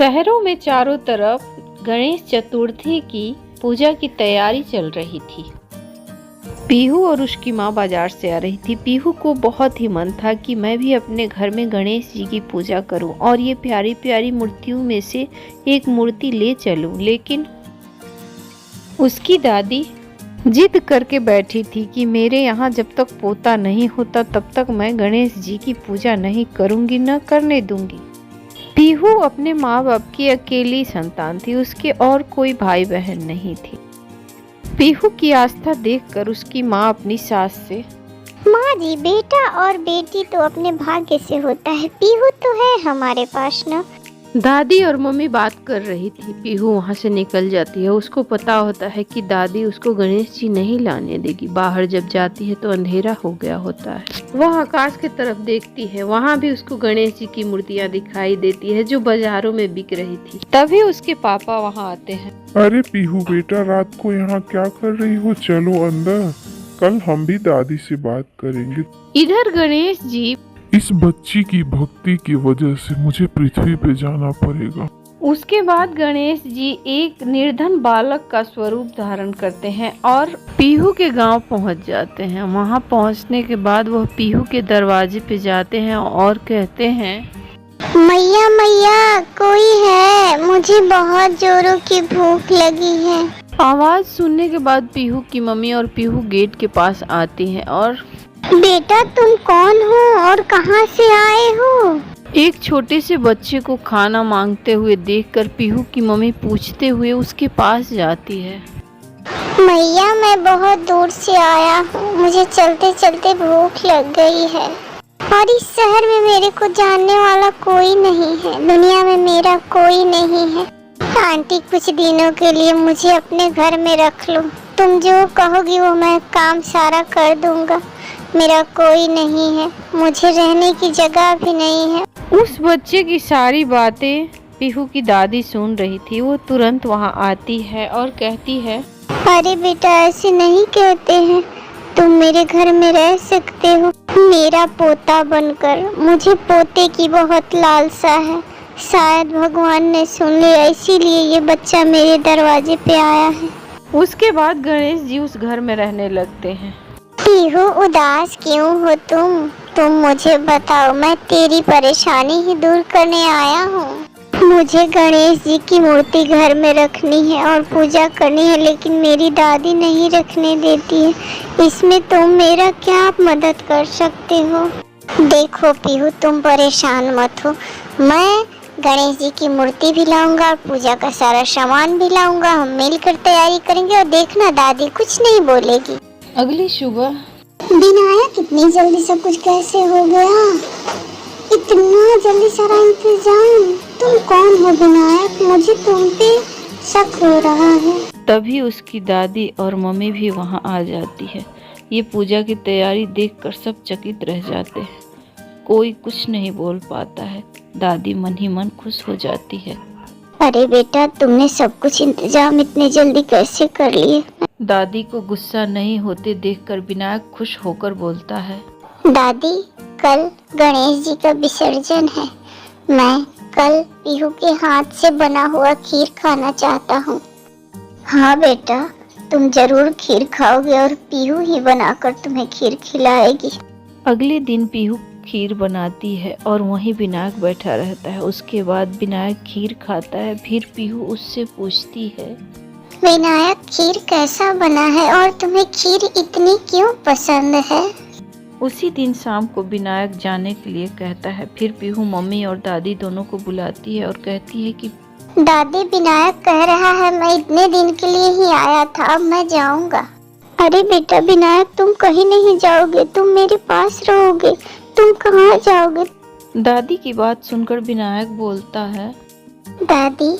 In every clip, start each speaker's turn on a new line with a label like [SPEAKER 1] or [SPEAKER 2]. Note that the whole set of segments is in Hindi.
[SPEAKER 1] शहरों में चारों तरफ गणेश चतुर्थी की पूजा की तैयारी चल रही थी। पीहू और उसकी माँ बाजार से आ रही थी। पीहू को बहुत ही मन था कि मैं भी अपने घर में गणेश जी की पूजा करूं और ये प्यारी प्यारी मूर्तियों में से एक मूर्ति ले चलूं, लेकिन उसकी दादी जिद करके बैठी थी कि मेरे यहाँ जब तक पोता नहीं होता तब तक मैं गणेश जी की पूजा नहीं करूंगी, न करने दूंगी। पीहू अपने माँ बाप की अकेली संतान थी, उसके और कोई भाई बहन नहीं थी। पीहू की आस्था देखकर उसकी माँ अपनी सास से,
[SPEAKER 2] माँ जी, बेटा और बेटी तो अपने भाग्य से होता है, पीहू तो है हमारे पास ना।
[SPEAKER 1] दादी और मम्मी बात कर रही थी। पीहू वहाँ से निकल जाती है। उसको पता होता है कि दादी उसको गणेश जी नहीं लाने देगी। बाहर जब जाती है तो अंधेरा हो गया होता है। वह आकाश की तरफ देखती है, वहाँ भी उसको गणेश जी की मूर्तियाँ दिखाई देती है जो बाजारों में बिक रही थी। तभी उसके पापा वहाँ आते हैं।
[SPEAKER 3] अरे पीहू बेटा, रात को यहाँ क्या कर रही हो? चलो अंदर, कल हम भी दादी से बात करेंगे।
[SPEAKER 1] इधर गणेश जी,
[SPEAKER 3] इस बच्ची की भक्ति की वजह से मुझे पृथ्वी पे जाना पड़ेगा।
[SPEAKER 1] उसके बाद गणेश जी एक निर्धन बालक का स्वरूप धारण करते हैं और पीहू के गांव पहुंच जाते हैं। वहां पहुंचने के बाद वह पीहू के दरवाजे पे जाते हैं और कहते हैं,
[SPEAKER 2] मैया मैया, कोई है? मुझे बहुत जोरों की भूख लगी है।
[SPEAKER 1] आवाज सुनने के बाद पीहू की मम्मी और पीहू गेट के पास आती हैं और,
[SPEAKER 2] बेटा तुम कौन हो और कहाँ से आए हो?
[SPEAKER 1] एक छोटे से बच्चे को खाना मांगते हुए देखकर पीहू की मम्मी पूछते हुए उसके पास जाती है।
[SPEAKER 2] मैया, मैं बहुत दूर से आया हूँ, मुझे चलते चलते भूख लग गई है और इस शहर में मेरे को जानने वाला कोई नहीं है, दुनिया में मेरा कोई नहीं है। आंटी, कुछ दिनों के लिए मुझे अपने घर में रख लो, तुम जो कहोगी वो मैं काम सारा कर दूंगा। मेरा कोई नहीं है, मुझे रहने की जगह भी नहीं है।
[SPEAKER 1] उस बच्चे की सारी बातें पीहू की दादी सुन रही थी। वो तुरंत वहां आती है और कहती है,
[SPEAKER 2] अरे बेटा, ऐसे नहीं कहते हैं, तुम मेरे घर में रह सकते हो मेरा पोता बनकर। मुझे पोते की बहुत लालसा है, शायद भगवान ने सुन लिया, इसीलिए ये बच्चा मेरे दरवाजे पे आया है।
[SPEAKER 1] उसके बाद गणेश जी उस घर में रहने लगते हैं।
[SPEAKER 2] पीहू, उदास क्यों हो तुम मुझे बताओ, मैं तेरी परेशानी ही दूर करने आया हूँ। मुझे गणेश जी की मूर्ति घर में रखनी है और पूजा करनी है, लेकिन मेरी दादी नहीं रखने देती है। इसमें तुम मेरा क्या मदद कर सकते हो? देखो पीहू, तुम परेशान मत हो, मैं गणेश जी की मूर्ति भी लाऊंगा और पूजा का सारा सामान भी लाऊंगा। हम मिलकर तैयारी करेंगे और देखना दादी कुछ नहीं बोलेगी।
[SPEAKER 1] अगली सुबह,
[SPEAKER 2] विनायक, इतनी जल्दी सब कुछ कैसे हो गया? इतना जल्दी सारा इंतजाम? तुम कौन हो विनायक? मुझे तुम पे शक हो रहा है।
[SPEAKER 1] तभी उसकी दादी और मम्मी भी वहां आ जाती है। ये पूजा की तैयारी देखकर सब चकित रह जाते हैं। कोई कुछ नहीं बोल पाता है। दादी मन ही मन खुश हो जाती है।
[SPEAKER 2] अरे बेटा, तुमने सब कुछ इंतजाम इतने जल्दी कैसे कर लिए?
[SPEAKER 1] दादी को गुस्सा नहीं होते देखकर विनायक खुश होकर बोलता है,
[SPEAKER 2] दादी, कल गणेश जी का विसर्जन है, मैं कल पीहू के हाथ से बना हुआ खीर खाना चाहता हूँ। हाँ बेटा, तुम जरूर खीर खाओगे और पीहू ही बनाकर तुम्हें खीर खिलाएगी।
[SPEAKER 1] अगले दिन पीहू खीर बनाती है और वहीं विनायक बैठा रहता है। उसके बाद विनायक खीर खाता है। फिर पीहू उससे पूछती है,
[SPEAKER 2] विनायक, खीर कैसा बना है और तुम्हें खीर इतनी क्यों पसंद है?
[SPEAKER 1] उसी दिन शाम को विनायक जाने के लिए कहता है। फिर पीहू मम्मी और दादी दोनों को बुलाती है और कहती है कि
[SPEAKER 2] दादी, विनायक कह रहा है मैं इतने दिन के लिए ही आया था, अब मैं जाऊंगा। अरे बेटा विनायक, तुम कहीं नहीं जाओगे, तुम मेरे पास रहोगे, तुम कहाँ जाओगे?
[SPEAKER 1] दादी की बात सुनकर विनायक बोलता है,
[SPEAKER 2] दादी,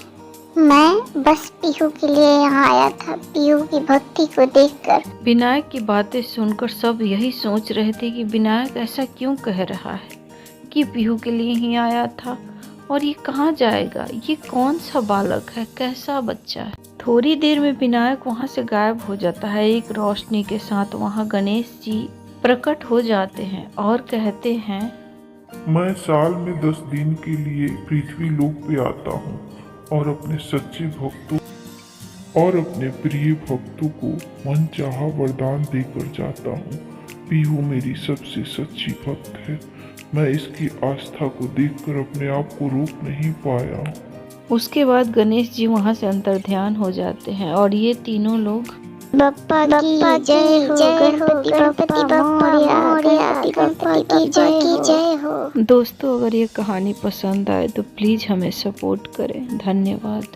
[SPEAKER 2] मैं बस पीहू के लिए यहाँ आया था, पीहू की भक्ति को देखकर।
[SPEAKER 1] विनायक की बातें सुनकर सब यही सोच रहे थे कि विनायक ऐसा क्यों कह रहा है कि पीहू के लिए ही आया था और ये कहाँ जाएगा, ये कौन सा बालक है, कैसा बच्चा है। थोड़ी देर में विनायक वहाँ से गायब हो जाता है। एक रोशनी के साथ वहाँ गणेश जी प्रकट हो जाते हैं और कहते हैं,
[SPEAKER 3] मैं साल में 10 दिन के लिए पृथ्वी लोक पे आता हूँ और अपने सच्चे भक्तों और अपने प्रिय भक्तों को मनचाहा वरदान देकर जाता हूँ। पीहू मेरी सबसे सच्ची भक्त है। मैं इसकी आस्था को देखकर अपने आप को रोक नहीं पाया।
[SPEAKER 1] उसके बाद गणेश जी वहाँ से अंतर्ध्यान हो जाते हैं और ये तीनों लोग
[SPEAKER 2] बप्पा की जय हो, गणपति बप्पा मोरया, गणपति की जय हो।
[SPEAKER 1] दोस्तों, अगर ये कहानी पसंद आए तो प्लीज़ हमें सपोर्ट करें। धन्यवाद।